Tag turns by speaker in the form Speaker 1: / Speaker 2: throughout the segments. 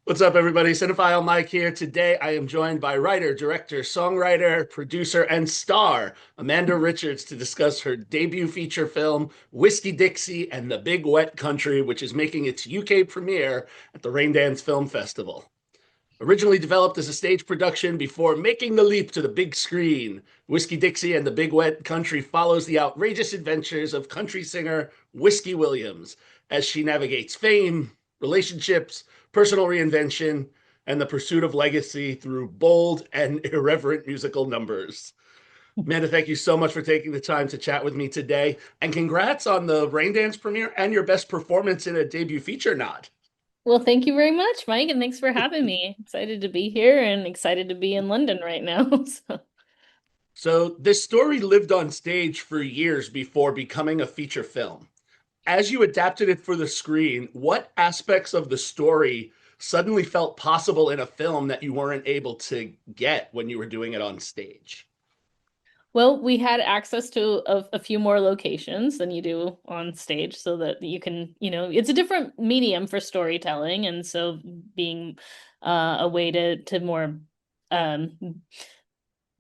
Speaker 1: What's up, everybody? Cinephile Mike here. Today, I am joined by writer, director, songwriter, producer, and star Amanda Richards to discuss her debut feature film, Whiskey Dixie and the Big Wet Country, which is making its UK premiere at the Raindance Film Festival. Originally developed as a stage production before making the leap to the big screen, Whiskey Dixie and the Big Wet Country follows the outrageous adventures of country singer Whiskey Williams as she navigates fame, relationships, personal reinvention, and the pursuit of legacy through bold and irreverent musical numbers. Amanda, thank you so much for taking the time to chat with me today. And congrats on the Raindance premiere and your best performance in a debut feature nod.
Speaker 2: Well, thank you very much, Mike, and thanks for having me. Excited to be here and excited to be in London right now. So,
Speaker 1: So, this story lived on stage for years before becoming a feature film. As you adapted it for the screen, what aspects of the story suddenly felt possible in a film that you weren't able to get when you were doing it on stage?
Speaker 2: well, we had access to a few more locations than you do on stage so that you can, it's a different medium for storytelling. And so being a way to more um,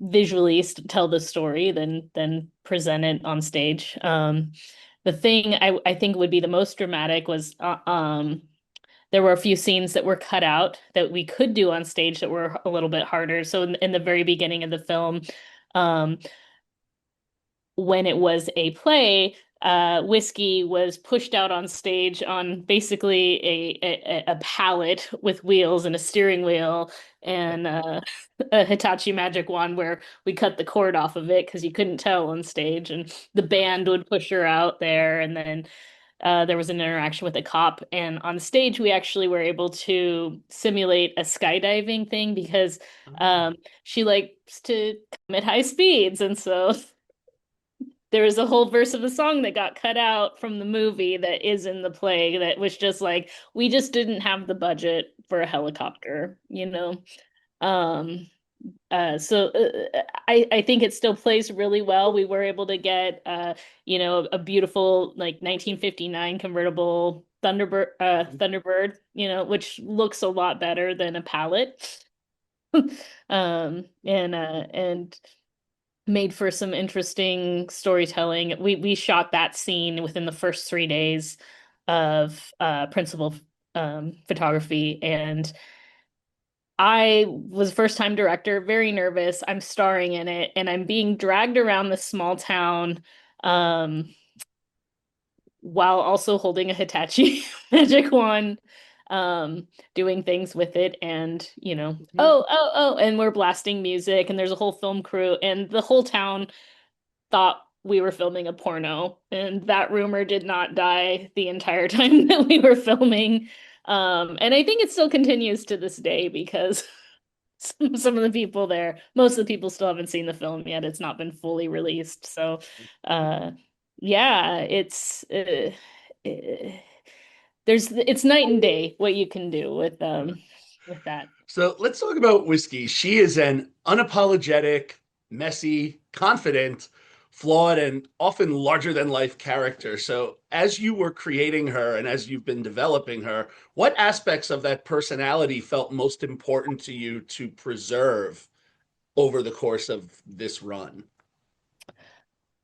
Speaker 2: visually tell the story than present it on stage. The thing I think would be the most dramatic was there were a few scenes that were cut out that we could do on stage that were a little bit harder. So in the very beginning of the film, um, when it was a play, Whiskey was pushed out on stage on basically a pallet with wheels and a steering wheel and a Hitachi magic wand where we cut the cord off of it because you couldn't tell on stage, and the band would push her out there, and then there was an interaction with a cop, and on stage we actually were able to simulate a skydiving thing because she likes to come at high speeds, and so there was a whole verse of the song that got cut out from the movie that is in the play that was just like, we just didn't have the budget for a helicopter. Um, I think it still plays really well. We were able to get a beautiful like 1959 convertible Thunderbird, which looks a lot better than a pallet. And made for some interesting storytelling. We shot that scene within the first 3 days of principal photography, and I was first time director, very nervous. I'm starring in it, and I'm being dragged around this small town um, while also holding a Hitachi magic wand, doing things with it, and and we're blasting music, and there's a whole film crew, and the whole town thought we were filming a porno, and that rumor did not die the entire time that we were filming. And I think it still continues to this day because some of the people there, most of the people still haven't seen the film yet. It's not been fully released. So, uh, yeah, uh, it's night and day what you can do with that.
Speaker 1: So let's talk about Whiskey. She is an unapologetic, messy, confident, flawed, and often larger than life character. So as you were creating her and as you've been developing her, what aspects of that personality felt most important to you to preserve over the course of this run?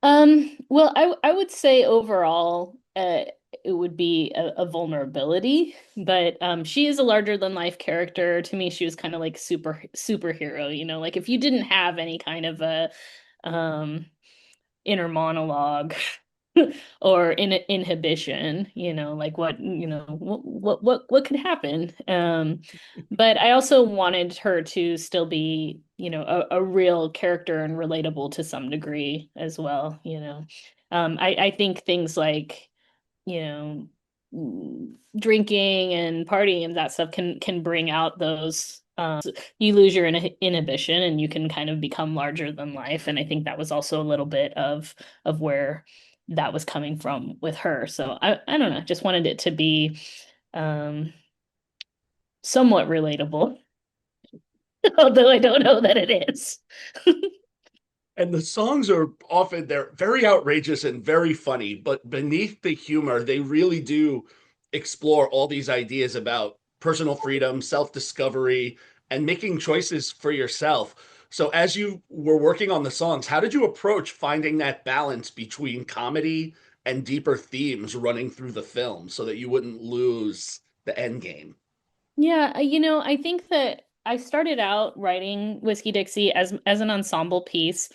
Speaker 2: Well, I would say overall, it would be a vulnerability, but she is a larger than life character. To me, she was kind of like superhero, like if you didn't have any kind of a um inner monologue or inhibition, like what could happen. But I also wanted her to still be, a real character and relatable to some degree as well. I think things like, you know drinking and partying and that stuff can bring out those you lose your inhibition and you can kind of become larger than life. And I think that was also a little bit of where that was coming from with her. So I don't know, just wanted it to be um somewhat relatable, although I don't know that it is.
Speaker 1: And the songs are often they're very outrageous and very funny, but beneath the humor, they really do explore all these ideas about personal freedom, self-discovery, and making choices for yourself. So as you were working on the songs, how did you approach finding that balance between comedy and deeper themes running through the film so that you wouldn't lose the end game?
Speaker 2: Yeah, I think that I started out writing Whiskey Dixie as an ensemble piece.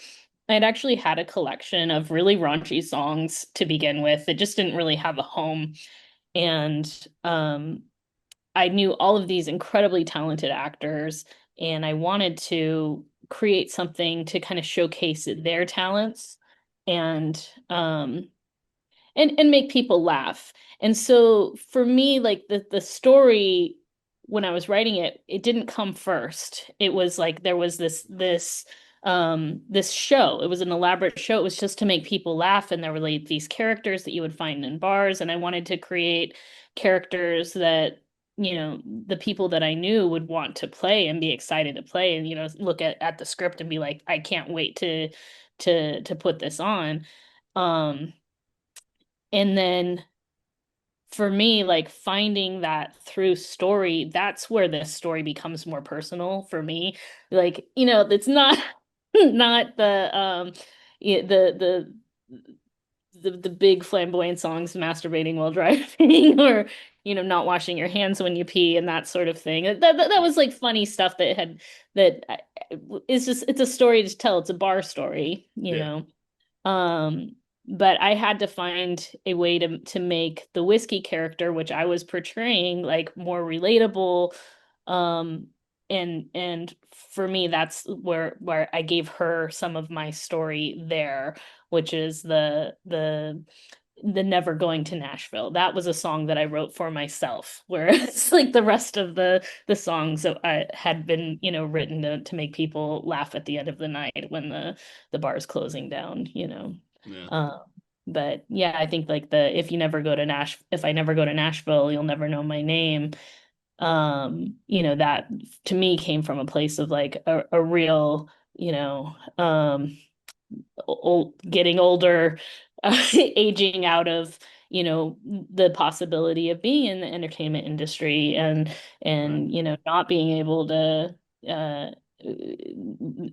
Speaker 2: I'd actually had a collection of really raunchy songs to begin with. It just didn't really have a home. And I knew all of these incredibly talented actors, and I wanted to create something to kind of showcase their talents and and make people laugh. And so for me, like the story when I was writing it, it didn't come first. It was like there was this show. It was an elaborate show. It was just to make people laugh, and there were like these characters that you would find in bars, and I wanted to create characters that the people that I knew would want to play and be excited to play, and look at the script and be like, I can't wait to put this on. um and then for me, like finding that through story, that's where the story becomes more personal for me. Like, it's not not yeah, the big flamboyant songs masturbating while driving or not washing your hands when you pee and that sort of thing. That was like funny stuff that is just it's a story to tell. It's a bar story,
Speaker 1: Yeah.
Speaker 2: um, but I had to find a way to make the whiskey character, which I was portraying, like more relatable. Um, and for me, that's where I gave her some of my story there, which is the Never Going to Nashville. That was a song that I wrote for myself, whereas like the rest of the songs that I had been, written to make people laugh at the end of the night when the bar is closing down.
Speaker 1: Yeah.
Speaker 2: Uh, but yeah, I think like the if I never go to Nashville, you'll never know my name. That to me came from a place of like a real, getting older, aging out of the possibility of being in the entertainment industry
Speaker 1: Right.
Speaker 2: and not being able to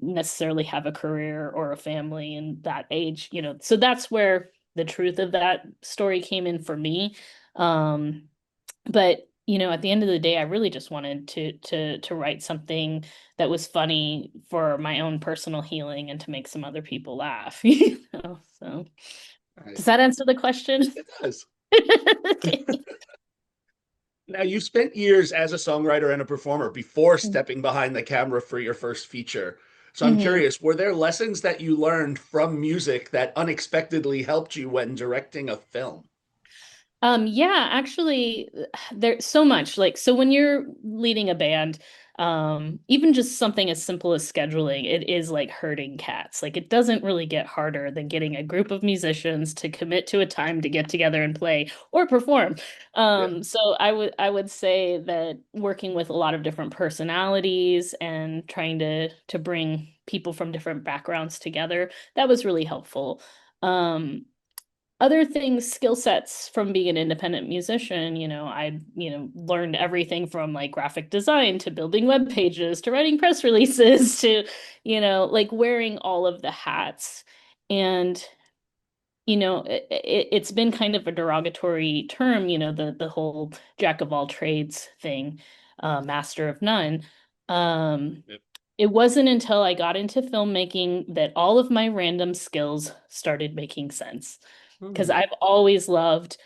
Speaker 2: necessarily have a career or a family in that age. So that's where the truth of that story came in for me. But at the end of the day, I really just wanted to write something that was funny for my own personal healing and to make some other people laugh. So
Speaker 1: Right.
Speaker 2: does that answer the question?
Speaker 1: It does.
Speaker 2: Okay.
Speaker 1: Now, you spent years as a songwriter and a performer before stepping behind the camera for your first feature. So I'm
Speaker 2: Mhm.
Speaker 1: curious, were there lessons that you learned from music that unexpectedly helped you when directing a film?
Speaker 2: Yeah, actually, there's so much. Like, so when you're leading a band, even just something as simple as scheduling, it is like herding cats. Like, it doesn't really get harder than getting a group of musicians to commit to a time to get together and play or perform.
Speaker 1: Yeah.
Speaker 2: So I would say that working with a lot of different personalities and trying to bring people from different backgrounds together, that was really helpful. Um, Other things, skill sets from being an independent musician, I, learned everything from like graphic design to building web pages to writing press releases to, like wearing all of the hats. And, it's been kind of a derogatory term, the whole jack of all trades thing, master of none. Um,
Speaker 1: Yep.
Speaker 2: it wasn't until I got into filmmaking that all of my random skills started making sense because
Speaker 1: Hmm.
Speaker 2: I've always loved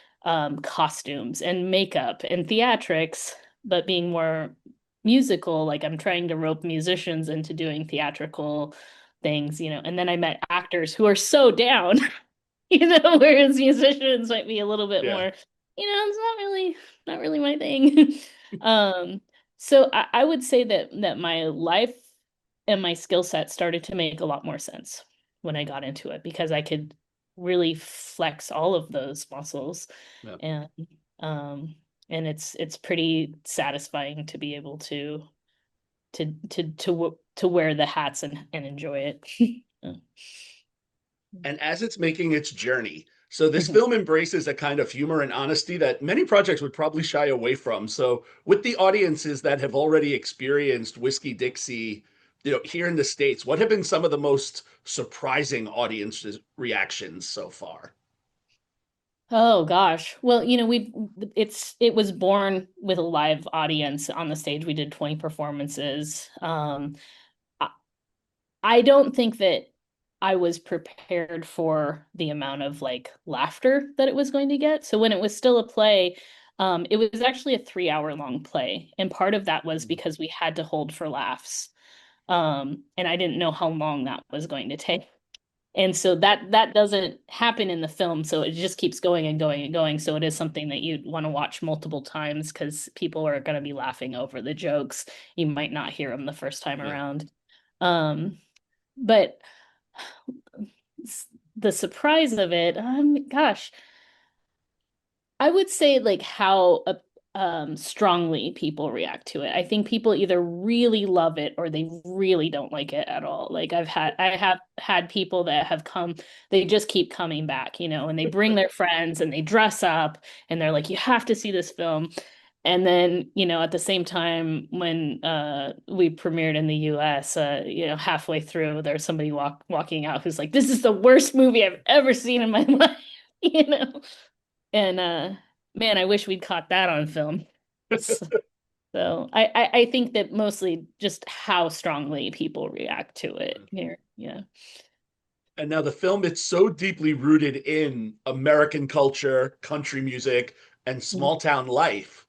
Speaker 2: costumes and makeup and theatrics, but being more musical, like I'm trying to rope musicians into doing theatrical things, and then I met actors who are so down, whereas musicians might be a little bit
Speaker 1: Yeah.
Speaker 2: more, it's not really my thing. Um, so I would say that my life and my skill set started to make a lot more sense when I got into it because I could really flex all of those muscles
Speaker 1: Yeah.
Speaker 2: and um it's pretty satisfying to be able to wear the hats and enjoy it.
Speaker 1: And as it's making its journey So this
Speaker 2: Mhm.
Speaker 1: film embraces a kind of humor and honesty that many projects would probably shy away from. So with the audiences that have already experienced Whiskey Dixie, here in the States, what have been some of the most surprising audience reactions so far?
Speaker 2: Oh gosh. Well, it was born with a live audience on the stage. We did 20 performances. I, I don't think that I was prepared for the amount of like laughter that it was going to get. So when it was still a play, it was actually a 3 hour long play. And part of that was because we had to hold for laughs. And I didn't know how long that was going to take. And so that doesn't happen in the film, so it just keeps going and going and going. So it is something that you'd want to watch multiple times because people are going to be laughing over the jokes. You might not hear them the first time
Speaker 1: Yeah.
Speaker 2: around. Um, but the surprise of it, gosh, I would say like how strongly people react to it. I think people either really love it or they really don't like it at all. Like I have had people that have come, they just keep coming back, and they bring their friends and they dress up and they're like, you have to see this film. And then, at the same time, when we premiered in the US, halfway through, there's somebody walking out who's like, this is the worst movie I've ever seen in my life, you know? And man, I wish we'd caught that on film. So, I think that mostly just how strongly people react to it here. Yeah.
Speaker 1: And now the film, it's so deeply rooted in American culture, country music, and small town life.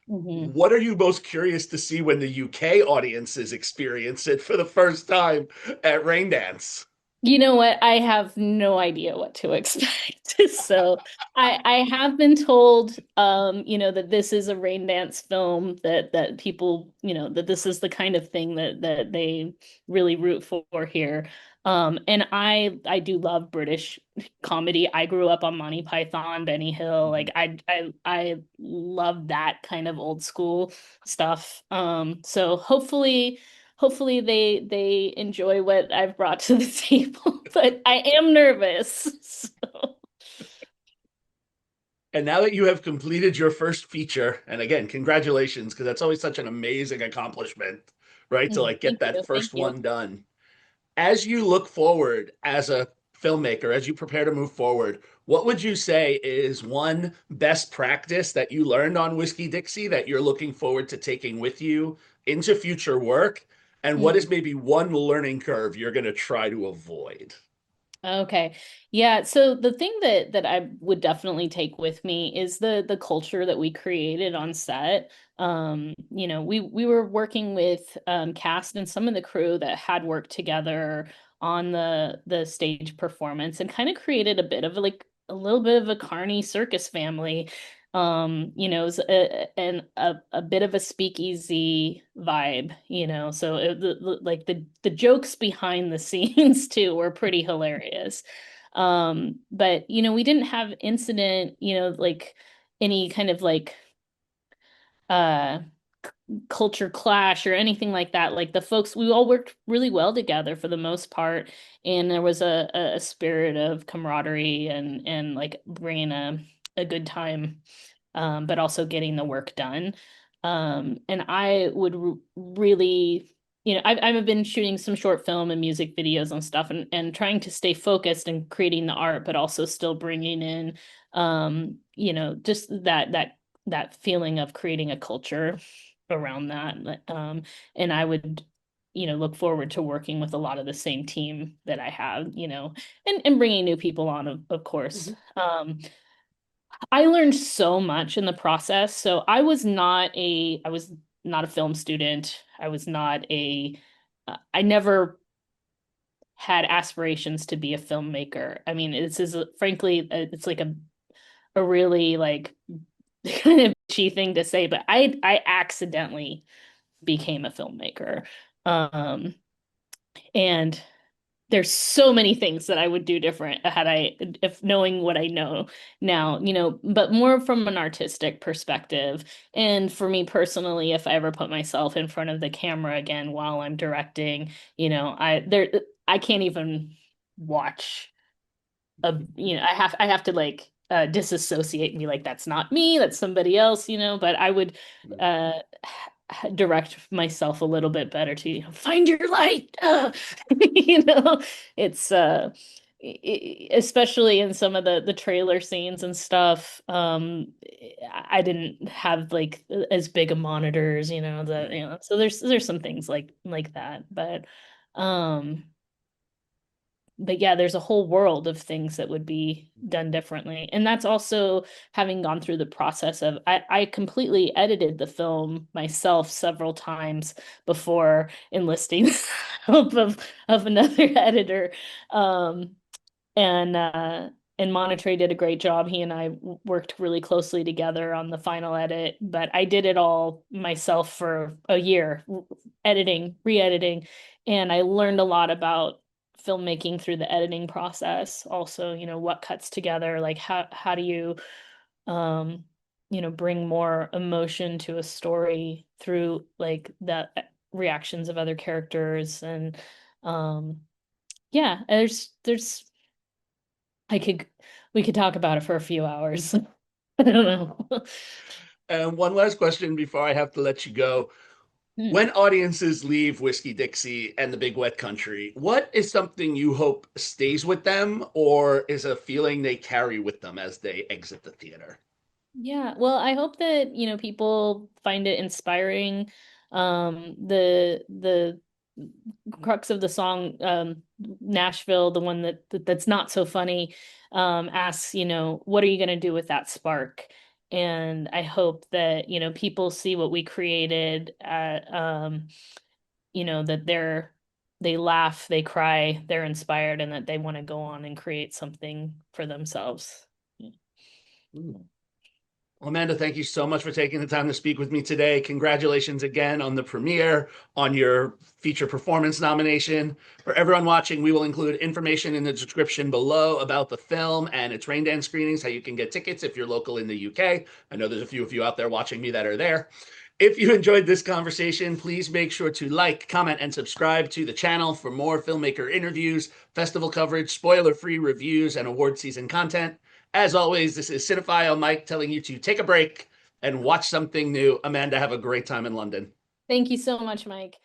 Speaker 2: Mm-hmm.
Speaker 1: What are you most curious to see when the UK audiences experience it for the first time at Raindance?
Speaker 2: You know what? I have no idea what to expect. So I have been told that this is a rain dance film that people, that this is the kind of thing that they really root for here. And I do love British comedy. I grew up on Monty Python, Benny Hill. Like I love that kind of old school stuff. So hopefully they enjoy what I've brought to the table, but I am nervous. So.
Speaker 1: And now that you have completed your first feature, and again, congratulations, because that's always such an amazing accomplishment, right? To like get
Speaker 2: Thank
Speaker 1: that
Speaker 2: you. Thank
Speaker 1: first
Speaker 2: you.
Speaker 1: one done. As you look forward as a filmmaker, as you prepare to move forward, what would you say is one best practice that you learned on Whiskey Dixie that you're looking forward to taking with you into future work? And what is
Speaker 2: Mm.
Speaker 1: maybe one learning curve you're going to try to avoid?
Speaker 2: Okay. Yeah, so the thing that I would definitely take with me is the culture that we created on set. We were working with cast and some of the crew that had worked together on the stage performance and kind of created a bit of like a little bit of a carny circus family. It was a bit of a speakeasy vibe, so like the jokes behind the scenes too were pretty hilarious. But we didn't have incident, like any kind of like uh culture clash or anything like that. Like the folks, we all worked really well together for the most part, and there was a spirit of camaraderie and like bringing a good time, but also getting the work done. And I would really, I've been shooting some short film and music videos and stuff, and trying to stay focused and creating the art, but also still bringing in, just that feeling of creating a culture around that. And I would, look forward to working with a lot of the same team that I have, and bringing new people on, of course.
Speaker 1: Mhm.
Speaker 2: I learned so much in the process. So I was not a film student. I never had aspirations to be a filmmaker. I mean, frankly, it's like a really like kind of bitchy thing to say, but I accidentally became a filmmaker. Um, and there's so many things that I would do different if knowing what I know now, but more from an artistic perspective. And for me personally, if I ever put myself in front of the camera again while I'm directing, I can't even watch I have to like disassociate and be like, that's not me, that's somebody else, but I would uh direct myself a little bit better to, find your light. You know, it's especially in some of the trailer scenes and stuff. I didn't have like as big a monitors, so there's some things like that, um but yeah, there's a whole world of things that would be done differently. And that's also having gone through the process of I completely edited the film myself several times before enlisting the help of another editor. Um, and Monterey did a great job. He and I worked really closely together on the final edit, but I did it all myself for a year, editing, re-editing, and I learned a lot about filmmaking through the editing process. Also, what cuts together, like how do you um bring more emotion to a story through like the reactions of other characters and yeah, there's I could we could talk about it for a few hours. I don't know.
Speaker 1: And one last question before I have to let you go.
Speaker 2: Hmm.
Speaker 1: When audiences leave Whiskey Dixie and the Big Wet Country, what is something you hope stays with them or is a feeling they carry with them as they exit the theater?
Speaker 2: Yeah, well, I hope that, people find it inspiring. The crux of the song, Nashville, the one that's not so funny, asks, what are you going to do with that spark? And I hope that, people see what we created that they laugh, they cry, they're inspired, and that they want to go on and create something for themselves.
Speaker 1: Well, Amanda, thank you so much for taking the time to speak with me today. Congratulations again on the premiere, on your feature performance nomination. For everyone watching, we will include information in the description below about the film and its Raindance screenings, how you can get tickets if you're local in the UK. I know there's a few of you out there watching me that are there. If you enjoyed this conversation, please make sure to like, comment, and subscribe to the channel for more filmmaker interviews, festival coverage, spoiler-free reviews, and award season content. As always, this is Cinephile Mike telling you to take a break and watch something new. Amanda, have a great time in London.
Speaker 2: Thank you so much, Mike.